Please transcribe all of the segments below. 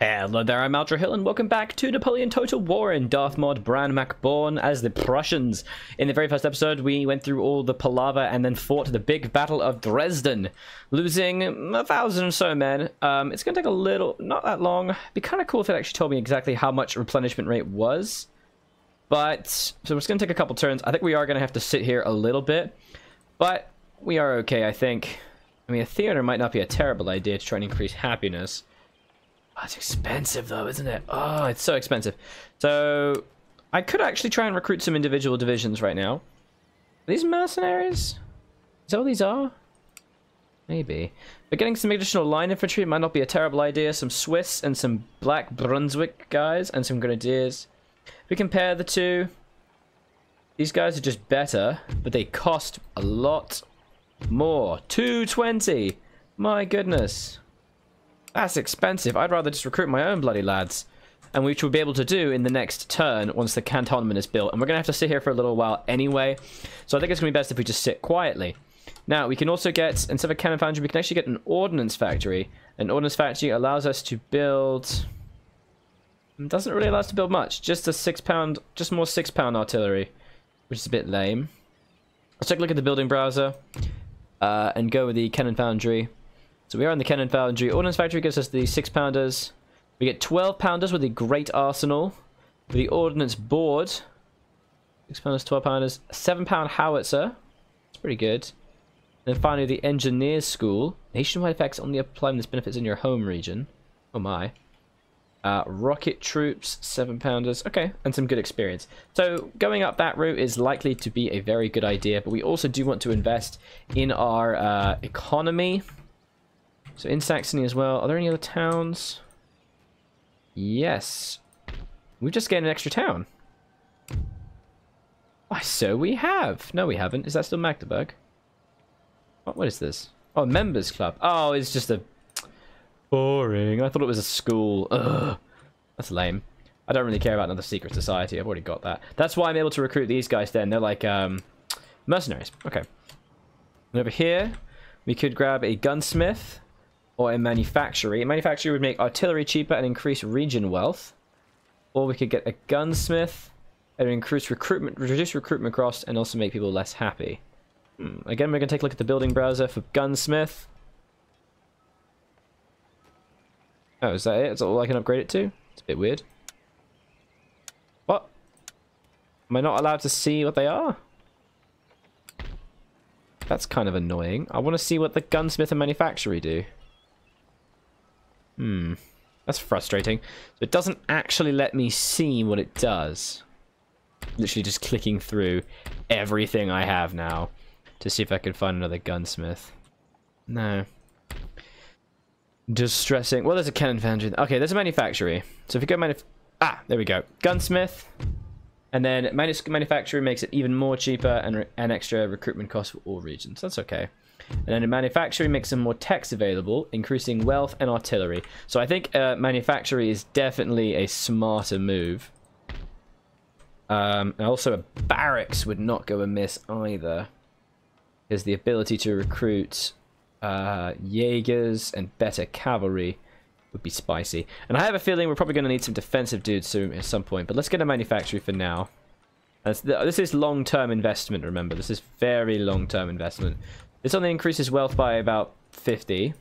Hello there, I'm Hill, and welcome back to Napoleon Total War in Darthmod, Bran Mac Born as the Prussians. In the very first episode, we went through all the palaver and then fought the big battle of Dresden, losing 1,000 or so men. It's going to take a little, not that long. It'd be kind of cool if it actually told me exactly how much replenishment rate was. But, so it's going to take a couple turns. I think we are going to have to sit here a little bit. But we are okay, I think. I mean, a theater might not be a terrible idea to try and increase happiness. Oh, it's expensive though, isn't it? Oh, it's so expensive. So I could actually try and recruit some individual divisions right now. Are these mercenaries? Is that what these are? Maybe. But getting some additional line infantry might not be a terrible idea. Some Swiss and some Black Brunswick guys and some grenadiers. If we compare the two, these guys are just better, but they cost a lot more. 220. My goodness. That's expensive. I'd rather just recruit my own bloody lads. And which we'll be able to do in the next turn once the cantonment is built. And we're going to have to sit here for a little while anyway. So I think it's going to be best if we just sit quietly. Now, we can also get, instead of a cannon foundry, we can actually get an ordnance factory. An ordnance factory allows us to build... It doesn't really allow us to build much. Just a 6-pound, just more 6-pound artillery. Which is a bit lame. Let's take a look at the building browser. And go with the cannon foundry. So we are in the cannon foundry. Ordnance factory gives us the 6-pounders. We get 12-pounders with the great arsenal. With the ordnance board. 6-pounders, 12-pounders. 7-pound howitzer. It's pretty good. And then finally the engineers school. Nationwide effects only apply when this benefits in your home region. Oh my. Rocket troops, 7-pounders. Okay, and some good experience. So going up that route is likely to be a very good idea. But we also do want to invest in our economy. So in Saxony as well. Are there any other towns? Yes. We've just gained an extra town. Why, so we have. No, we haven't. Is that still Magdeburg? What is this? Oh, members club. Oh, it's just a... Boring. I thought it was a school. Ugh. That's lame. I don't really care about another secret society. I've already got that. That's why I'm able to recruit these guys then. They're like mercenaries. Okay. And over here, we could grab a gunsmith. Or a manufactory. A manufactory would make artillery cheaper and increase region wealth. Or we could get a gunsmith and increase recruitment, reduce recruitment costs, and also make people less happy. Again, we're going to take a look at the building browser for gunsmith. Oh, is that it? Is that all I can upgrade it to? It's a bit weird. What? Am I not allowed to see what they are? That's kind of annoying. I want to see what the gunsmith and manufactory do. That's frustrating. So it doesn't actually let me see what it does. Literally just clicking through everything I have now to see if I can find another gunsmith. No. Distressing. Well, there's a cannon foundry. Okay, there's a manufactory. So if you go there we go. Gunsmith. And then manufacturing makes it even more cheaper and extra recruitment costs for all regions. That's okay. And then in manufacturing makes some more techs available, increasing wealth and artillery. So I think manufacturing is definitely a smarter move. And also a barracks would not go amiss either. Because the ability to recruit Jaegers and better cavalry would be spicy. And I have a feeling we're probably going to need some defensive dudes soon at some point. But let's get a manufacturing for now. This is long-term investment, remember. This is very long-term investment. This only increases wealth by about 50.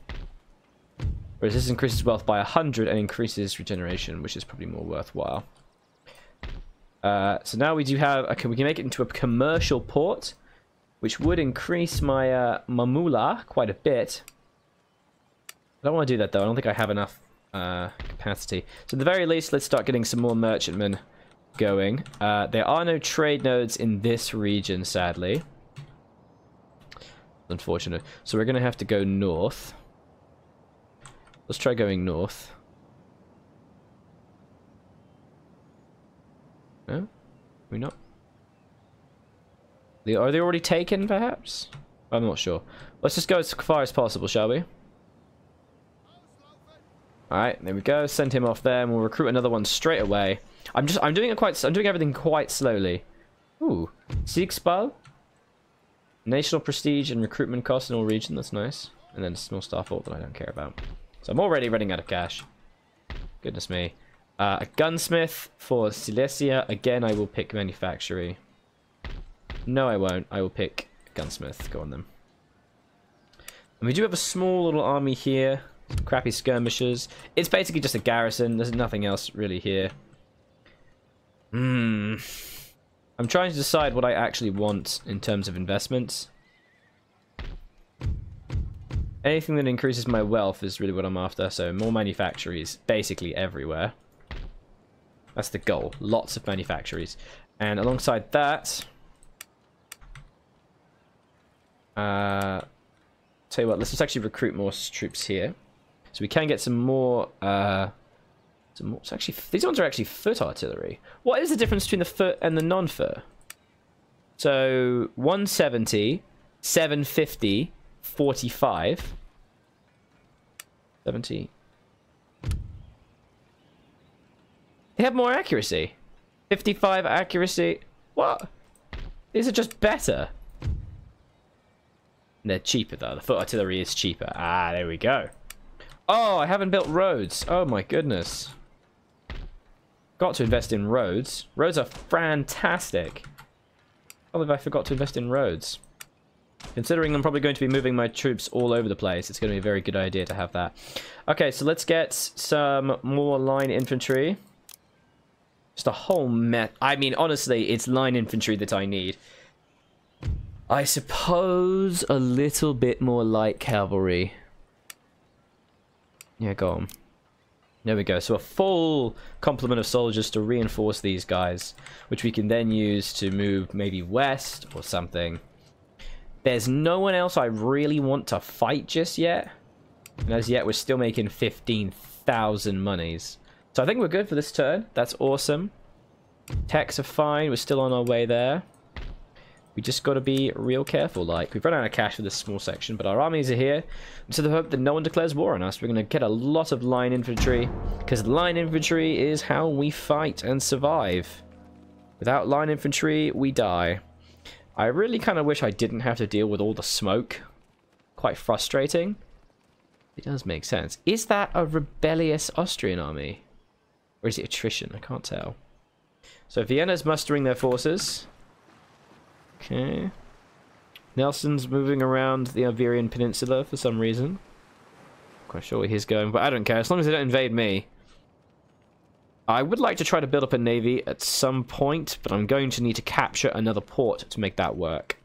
Whereas this increases wealth by 100 and increases regeneration, which is probably more worthwhile. So now we do have... Okay, we can make it into a commercial port, which would increase my mamula quite a bit. I don't want to do that, though. I don't think I have enough capacity. So at the very least, let's start getting some more merchantmen going. There are no trade nodes in this region, sadly. Unfortunate. So we're going to have to go north. Let's try going north. No? Are we not? Are they already taken, perhaps? I'm not sure. Let's just go as far as possible, shall we? Alright, there we go. Send him off there, and we'll recruit another one straight away. I'm doing everything quite slowly. Ooh. Siegspal? National prestige and recruitment costs in all regions. That's nice. And then a small star fort that I don't care about. So I'm already running out of cash. Goodness me. A gunsmith for Silesia. Again, I will pick manufactory. No, I won't. I will pick gunsmith. Go on then. And we do have a small little army here. Some crappy skirmishers. It's basically just a garrison. There's nothing else really here. I'm trying to decide what I actually want in terms of investments. Anything that increases my wealth is really what I'm after. So more manufactories basically everywhere. That's the goal. Lots of manufactories. And alongside that... tell you what, let's just actually recruit more troops here. So we can get some more... it's actually, these ones are actually foot artillery. What is the difference between the foot and the non-foot? So 170, 750, 45, 70. They have more accuracy. 55 accuracy. What? These are just better. They're cheaper though. The foot artillery is cheaper. Ah, there we go. Oh, I haven't built roads. Oh my goodness. Got to invest in roads. Roads are fantastic. I believe I forgot to invest in roads. Considering I'm probably going to be moving my troops all over the place, it's going to be a very good idea to have that. Okay, so let's get some more line infantry. Just a whole mess. I mean, honestly, it's line infantry that I need. I suppose a little bit more light cavalry. Yeah, go on. There we go. So a full complement of soldiers to reinforce these guys, which we can then use to move maybe west or something. There's no one else I really want to fight just yet. And as yet, we're still making 15,000 monies. So I think we're good for this turn. That's awesome. Techs are fine. We're still on our way there. We just got to be real careful. Like, we've run out of cash for this small section, but our armies are here. So the hope that no one declares war on us. We're going to get a lot of line infantry, because line infantry is how we fight and survive. Without line infantry, we die. I really kind of wish I didn't have to deal with all the smoke. Quite frustrating. It does make sense. Is that a rebellious Austrian army? Or is it attrition? I can't tell. So Vienna's mustering their forces. Okay. Nelson's moving around the Iberian Peninsula for some reason. Quite sure where he's going, but I don't care. As long as they don't invade me. I would like to try to build up a navy at some point, but I'm going to need to capture another port to make that work.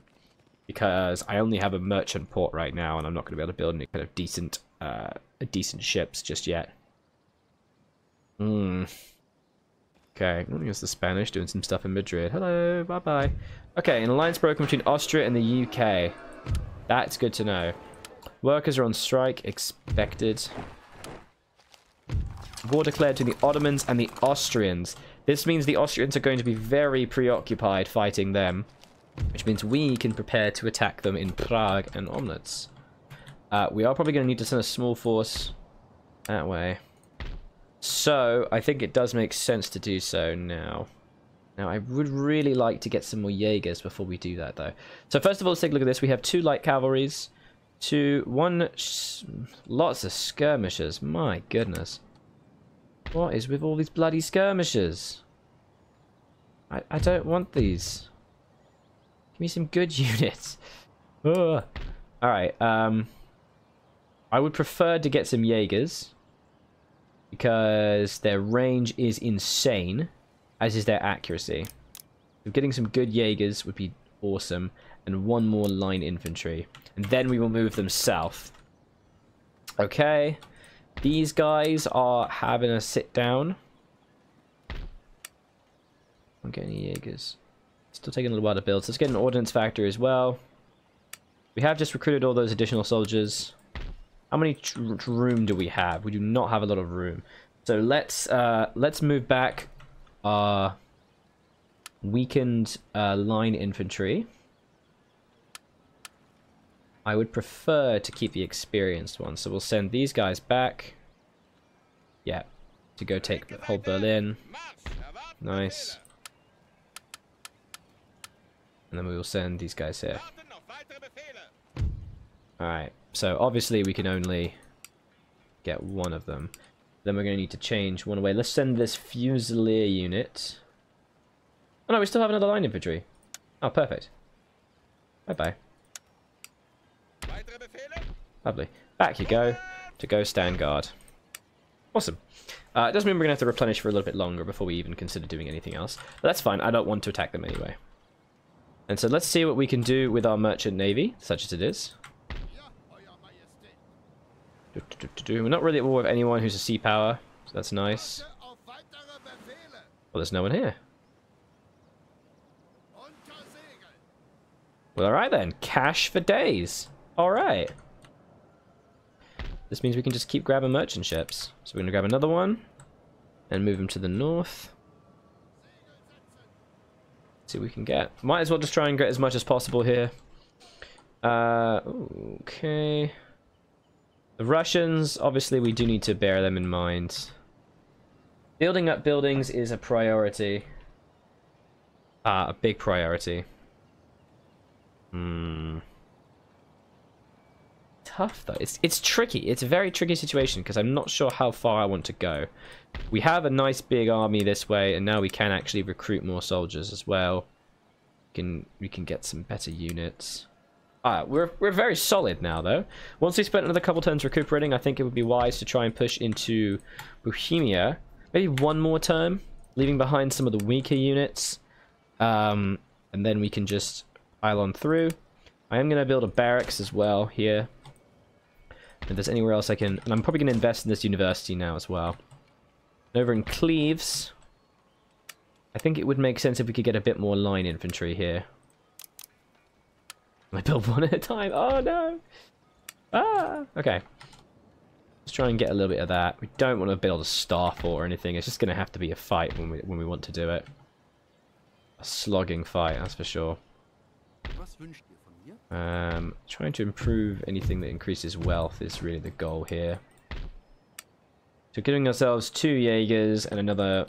Because I only have a merchant port right now, and I'm not going to be able to build any kind of decent ships just yet. Okay, I think it's the Spanish doing some stuff in Madrid. Hello, bye-bye. Okay, an alliance broken between Austria and the UK. That's good to know. Workers are on strike, expected. War declared to the Ottomans and the Austrians. This means the Austrians are going to be very preoccupied fighting them. Which means we can prepare to attack them in Prague and Omnitz. We are probably going to need to send a small force that way. So, I think it does make sense to do so now. Now, I would really like to get some more Jaegers before we do that, though. So, first of all, let's take a look at this. We have 2 light cavalries. Lots of skirmishers. My goodness. What is with all these bloody skirmishers? I don't want these. Give me some good units. Ugh. Alright, I would prefer to get some Jaegers. Because their range is insane, as is their accuracy. So getting some good Jaegers would be awesome. And 1 more line infantry. And then we will move them south. Okay. These guys are having a sit down. I'm getting any Jaegers. Still taking a little while to build. So let's get an ordnance factory as well. We have just recruited all those additional soldiers. How many room do we have? We do not have a lot of room. So let's move back our weakened line infantry. I would prefer to keep the experienced ones. So we'll send these guys back. Yeah, to go take the whole Berlin. Nice. And then we will send these guys here. Alright, so obviously we can only get one of them. then we're going to need to change one away. Let's send this Fusilier unit. Oh no, we still have another line infantry. Oh, perfect. Bye-bye. Lovely. Back you go to go stand guard. Awesome. It does mean we're going to have to replenish for a little bit longer before we even consider doing anything else. But that's fine. I don't want to attack them anyway. And so let's see what we can do with our merchant navy, such as it is. We're not really at war with anyone who's a sea power, so that's nice. Well, there's no one here. Well, alright then. Cash for days. Alright. This means we can just keep grabbing merchant ships. So we're going to grab another one and move them to the north. See what we can get. Might as well just try and get as much as possible here. Okay. The Russians, obviously we do need to bear them in mind. Building up buildings is a priority. A big priority. Tough though. It's tricky. It's a very tricky situation because I'm not sure how far I want to go. We have a nice big army this way, and now we can actually recruit more soldiers as well. We can get some better units. We're very solid now though. Once we spent another couple turns recuperating, I think it would be wise to try and push into Bohemia. Maybe one more turn, leaving behind some of the weaker units, and then we can just pile on through. I am going to build a barracks as well here. If there's anywhere else I can... And I'm probably going to invest in this university now as well. And over in Cleves, I think it would make sense if we could get a bit more line infantry here. I build one at a time. Oh no! Ah! Okay. Let's try and get a little bit of that. We don't want to build a star fort or anything. It's just going to have to be a fight when we want to do it. A slogging fight, that's for sure. Trying to improve anything that increases wealth is really the goal here. So getting ourselves 2 Jaegers and another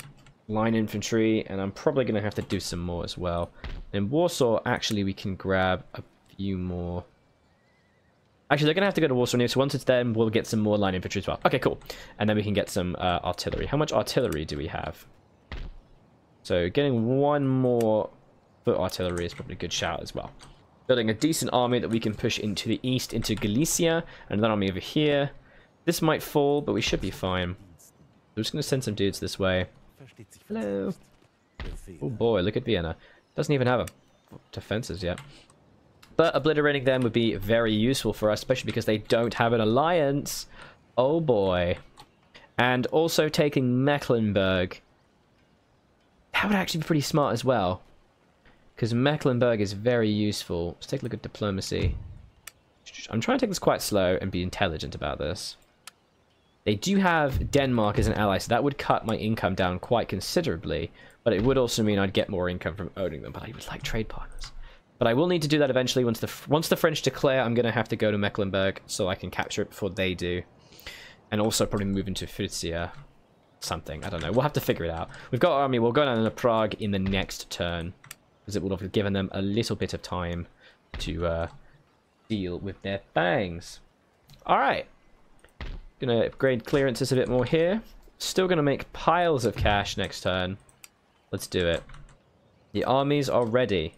line infantry, and I'm probably going to have to do some more as well. In Warsaw, actually, we can grab a few more. Actually, they're going to have to go to Warsaw, so once it's done, we'll get some more line infantry as well. Okay, cool. And then we can get some artillery. How much artillery do we have? So getting one more foot artillery is probably a good shout as well. Building a decent army that we can push into the east, into Galicia, and another army over here. This might fall, but we should be fine. We're just going to send some dudes this way. Hello. Oh boy, look at Vienna. Doesn't even have a defenses yet. But obliterating them would be very useful for us, especially because they don't have an alliance. Oh boy. And also taking Mecklenburg. That would actually be pretty smart as well. Because Mecklenburg is very useful. Let's take a look at diplomacy. I'm trying to take this quite slow and be intelligent about this. They do have Denmark as an ally, so that would cut my income down quite considerably. But it would also mean I'd get more income from owning them. But I would like trade partners. But I will need to do that eventually. Once the French declare, I'm going to have to go to Mecklenburg so I can capture it before they do. And also probably move into Prussia. Something. I don't know. We'll have to figure it out. We've got our army. We'll go down to Prague in the next turn. Because it would have given them a little bit of time to deal with their bangs. Alright. Gonna upgrade clearances a bit more here. Still gonna make piles of cash next turn. Let's do it. The armies are ready.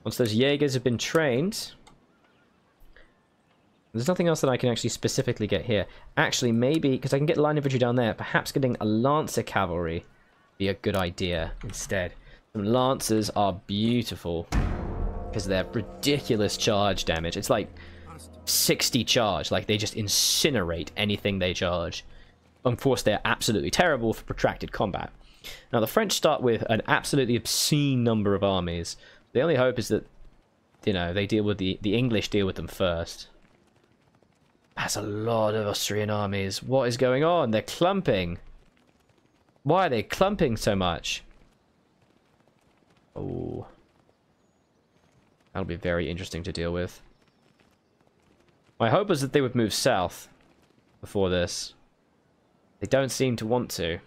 Once those Jaegers have been trained... There's nothing else that I can actually specifically get here. Actually, maybe, because I can get line infantry down there, perhaps getting a Lancer cavalry be a good idea instead. Some Lancers are beautiful because they're ridiculous charge damage. It's like 60 charge. Like, they just incinerate anything they charge. Of course, they're absolutely terrible for protracted combat. Now, the French start with an absolutely obscene number of armies. The only hope is that, you know, they deal with the English deal with them first. That's a lot of Austrian armies. What is going on? They're clumping. Why are they clumping so much? Oh. That'll be very interesting to deal with. My hope was that they would move south before this. They don't seem to want to.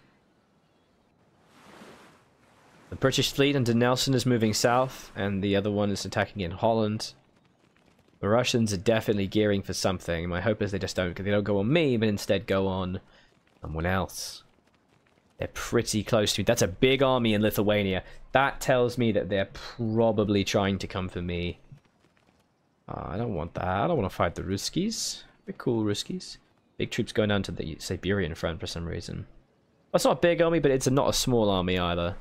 The British fleet under Nelson is moving south, and the other one is attacking in Holland. The Russians are definitely gearing for something. My hope is they just don't go on me, but instead go on Someone else. They're pretty close to me. That's a big army in Lithuania. That tells me that they're probably trying to come for me. I don't want that. I don't want to fight the Ruskies. They're cool Ruskies. Big troops going down to the Siberian front for some reason. That's not a big army, but it's not a small army either.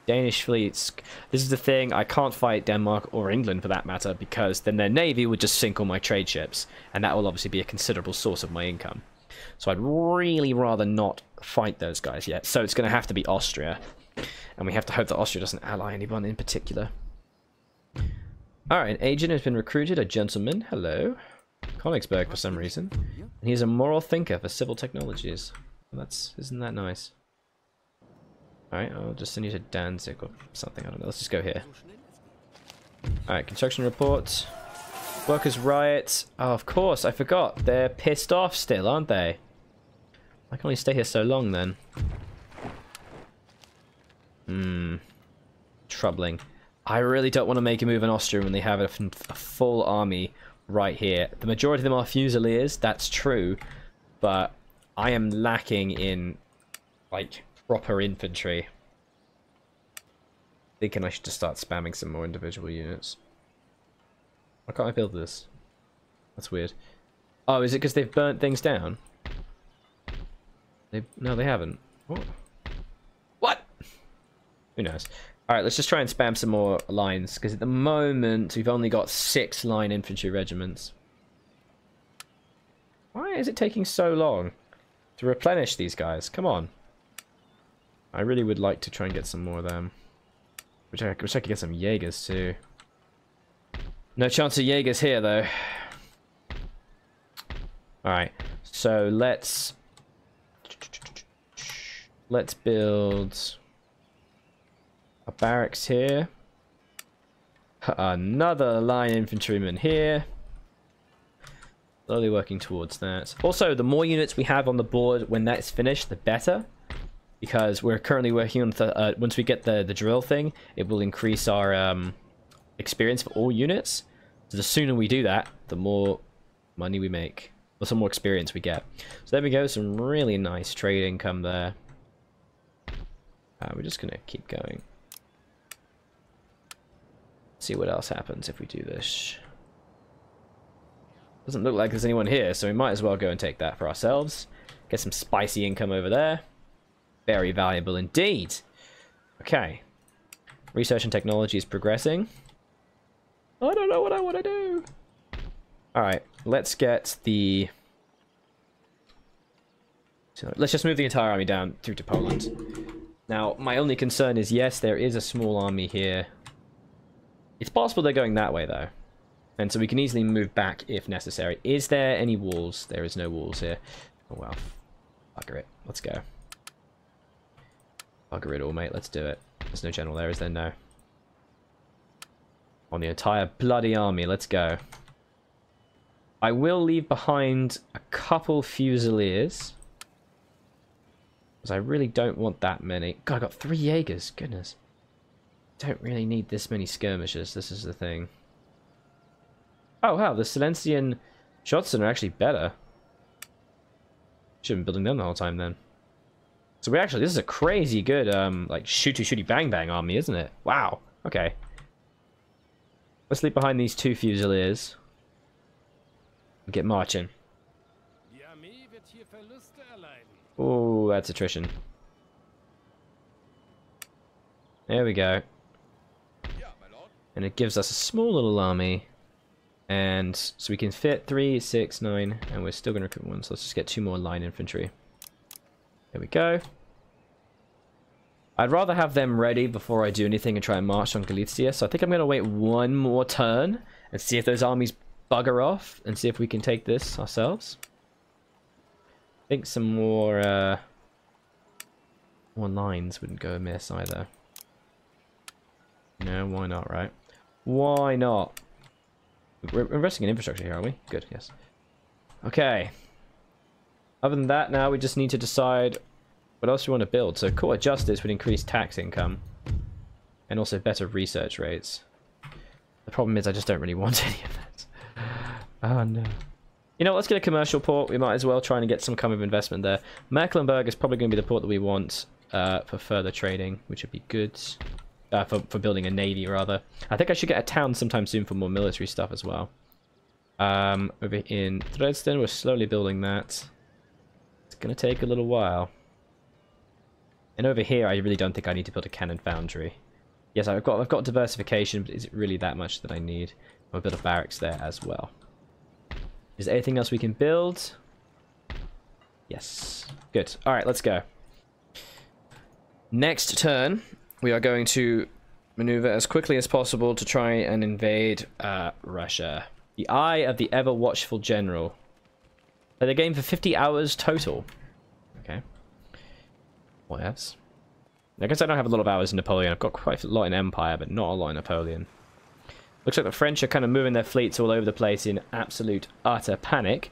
Danish fleets. This is the thing. I can't fight Denmark or England for that matter, because then their navy would just sink all my trade ships, and that will obviously be a considerable source of my income. So I'd really rather not fight those guys yet. So it's going to have to be Austria, and we have to hope that Austria doesn't ally anyone in particular. Alright, an agent has been recruited, a gentleman. Hello. Königsberg for some reason. And he's a moral thinker for civil technologies. Isn't that nice? Alright, I'll just send you to Danzig or something, I don't know. Let's just go here. Alright, construction report. Workers' riot. Oh, of course, I forgot. They're pissed off still, aren't they? I can only stay here so long then. Troubling. I really don't want to make a move in Austria when they have a full army right here. The majority of them are Fusiliers, that's true. But I am lacking in, like, proper infantry. Thinking I should just start spamming some more individual units. Why can't I build this? That's weird. Oh, is it because they've burnt things down? No, they haven't. What? Who knows? Alright, let's just try and spam some more lines, because at the moment we've only got 6 line infantry regiments. Why is it taking so long to replenish these guys? Come on. I really would like to try and get some more of them. Wish I could get some Jaegers too. No chance of Jaegers here though. Alright, so let's build a barracks here. Another line infantryman here. Slowly working towards that. Also, the more units we have on the board when that's finished, the better. Because we're currently working on once we get the drill thing, it will increase our experience for all units. So the sooner we do that, the more money we make. Or some more experience we get. So there we go, some really nice trade income there. We're just going to keep going. See what else happens if we do this. Doesn't look like there's anyone here, so we might as well go and take that for ourselves. Get some spicy income over there. Very valuable indeed. Okay. Research and technology is progressing. I don't know what I want to do. Alright, let's get the... So let's just move the entire army down through to Poland. Now, my only concern is, yes, there is a small army here. It's possible they're going that way, though. And so we can easily move back if necessary. Is there any walls? There is no walls here. Oh, well. Bugger it. Let's go. Bugger it all, mate. Let's do it. There's no general there, is there? No. On the entire bloody army. Let's go. I will leave behind a couple Fusiliers. Because I really don't want that many. God, I got 3 Jaegers. Goodness. Don't really need this many skirmishers. This is the thing. Oh, wow. The Silencian Schotzen are actually better. Should have been building them the whole time then. So we actually... This is a crazy good, like, shooty bang bang army, isn't it? Wow. Okay. Let's leave behind these 2 Fusiliers. And get marching. Oh, that's attrition. There we go. And it gives us a small little army. And so we can fit 3, 6, 9, and we're still going to recruit 1. So let's just get 2 more line infantry. There we go. I'd rather have them ready before I do anything and try and march on Galicia. So I think I'm going to wait 1 more turn and see if those armies bugger off and see if we can take this ourselves. I think some more lines wouldn't go amiss either. No, why not, right? Why not? We're investing in infrastructure here, aren't we? Good, yes. Okay. Other than that, now we just need to decide what else we want to build. So court of justice would increase tax income. And also better research rates. The problem is I just don't really want any of that. Oh no. You know, let's get a commercial port. We might as well try and get some kind of investment there. Mecklenburg is probably going to be the port that we want for further trading, which would be good. For building a navy, rather. I think I should get a town sometime soon for more military stuff as well. Over in Dresden, we're slowly building that. It's going to take a little while. And over here, I really don't think I need to build a cannon foundry. Yes, I've got diversification, but is it really that much that I need? I'll build a barracks there as well. Is there anything else we can build? Yes. Good. Alright, let's go. Next turn, we are going to maneuver as quickly as possible to try and invade Russia. The Eye of the Ever-Watchful General. Play the game for 50 hours total. Okay. What else? I guess I don't have a lot of hours in Napoleon. I've got quite a lot in Empire, but not a lot in Napoleon. Looks like the French are kind of moving their fleets all over the place in absolute, utter panic.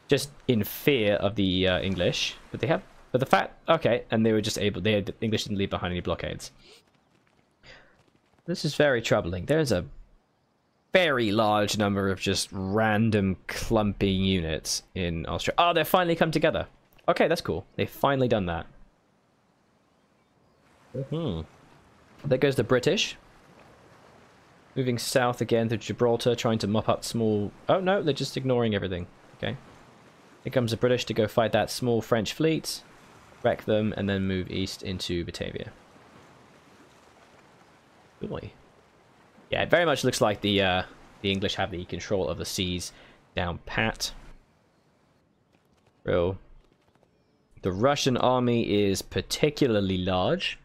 Just in fear of the English. But they have... But the fact... Okay, and they were just able... The English didn't leave behind any blockades. This is very troubling. There's a very large number of just random clumping units in Austria. Oh, they've finally come together. Okay, that's cool. They've finally done that. There goes the British. Moving south again through Gibraltar, trying to mop up small... Oh, no, they're just ignoring everything. Okay. Here comes the British to go fight that small French fleet. Wreck them, and then move east into Batavia. Boy. Yeah, it very much looks like the English have the control of the seas down pat. Real. The Russian army is particularly large.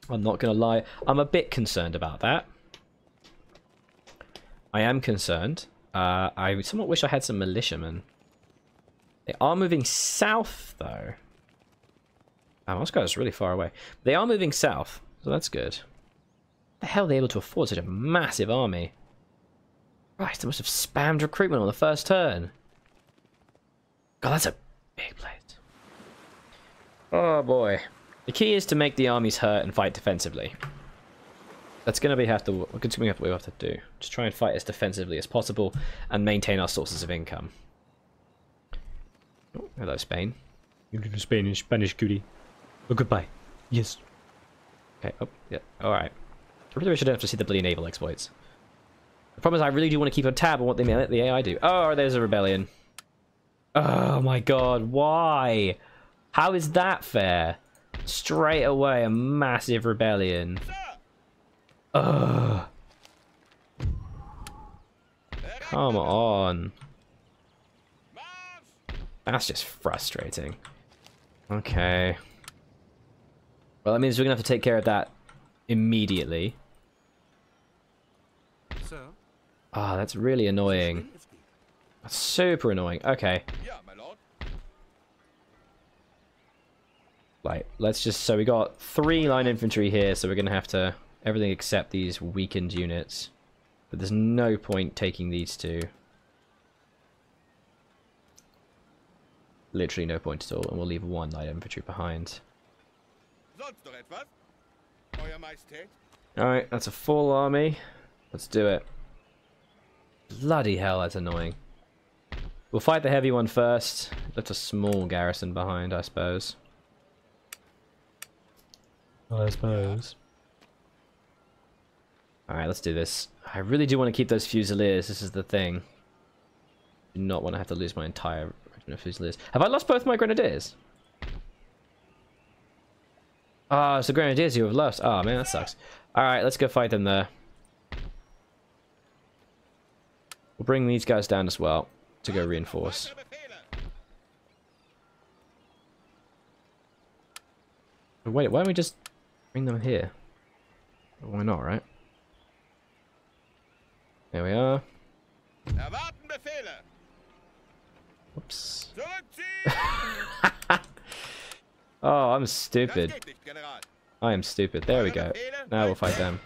I'm not going to lie. I'm a bit concerned about that. I am concerned. I somewhat wish I had some militiamen. They are moving south, though. Moscow is really far away. They are moving south, so that's good. How the hell are they able to afford such a massive army? Right, they must have spammed recruitment on the first turn. God, that's a big place. Oh boy. The key is to make the armies hurt and fight defensively. That's going to be what we have to do. Just try and fight as defensively as possible and maintain our sources of income. Oh, hello, Spain. You little Spanish cutie. Oh, goodbye. Yes. Okay. Oh, yeah. All right. I really wish I didn't have to see the bloody naval exploits. The problem is I really do want to keep a tab on what the AI do. Oh, there's a rebellion. Oh my god, why? How is that fair? Straight away, a massive rebellion. Ugh. Come on. That's just frustrating. Okay. Well, that means we're going to have to take care of that immediately. Ah, that's really annoying. That's super annoying. Okay. Right, let's just... So we got 3 line infantry here, so we're going to have to... Everything except these weakened units. But there's no point taking these two. Literally no point at all, and we'll leave 1 light infantry behind. Alright, that's a full army. Let's do it. Bloody hell, that's annoying. We'll fight the heavy one first. Left a small garrison behind, I suppose. Alright, let's do this. I really do want to keep those Fusiliers. This is the thing. I do not want to have to lose my entire regiment of Fusiliers. Have I lost both my Grenadiers? Ah, it's the Grenadiers you have lost. Oh man, that sucks. Alright, let's go fight them there. We'll bring these guys down as well to go reinforce. Wait, why don't we just bring them here? Why not, right? There we are. Oops. Oh, I'm stupid. I am stupid. There we go. Now we'll fight them.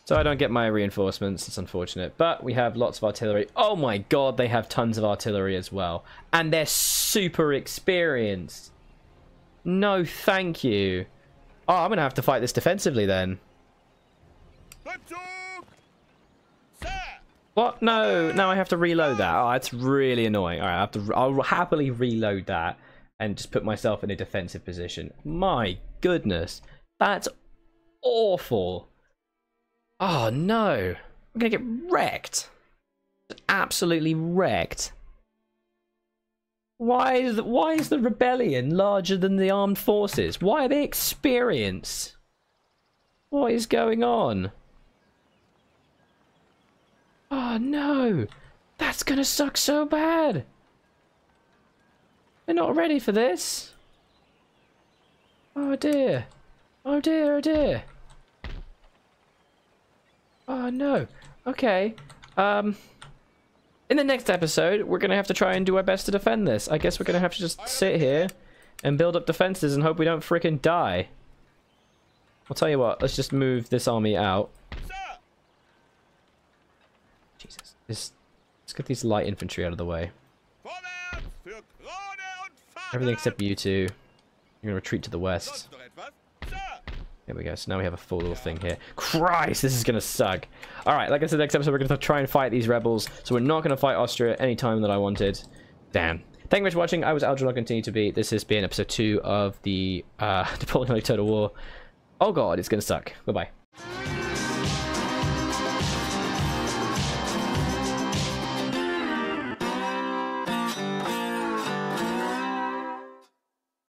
So I don't get my reinforcements. It's unfortunate. But we have lots of artillery. Oh my god, they have tons of artillery as well. And they're super experienced. No, thank you. Oh, I'm going to have to fight this defensively then. What? No, now I have to reload that. Oh, it's really annoying. All right, I'll happily reload that and just put myself in a defensive position. My goodness, that's awful. Oh no, I'm gonna get wrecked. Absolutely wrecked. Why is the rebellion larger than the armed forces? Why are they experienced? What is going on? Oh no, that's gonna suck so bad. They're not ready for this. Oh dear. Oh dear, oh dear. Oh no. Okay. In the next episode, we're gonna have to try and do our best to defend this. I guess we're gonna have to just sit here and build up defenses and hope we don't freaking die. I'll tell you what, let's just move this army out. Jesus. Let's get these light infantry out of the way. Everything except you two. You're gonna retreat to the west. There we go. So now we have a full little thing here. Christ, this is gonna suck. Alright, like I said, next episode we're gonna try and fight these rebels. So we're not gonna fight Austria any time that I wanted. Damn. Thank you very much for watching. I was Algernon, I'll continue to be. This has been episode 2 of the Napoleon Total War. Oh god, it's gonna suck. Bye-bye.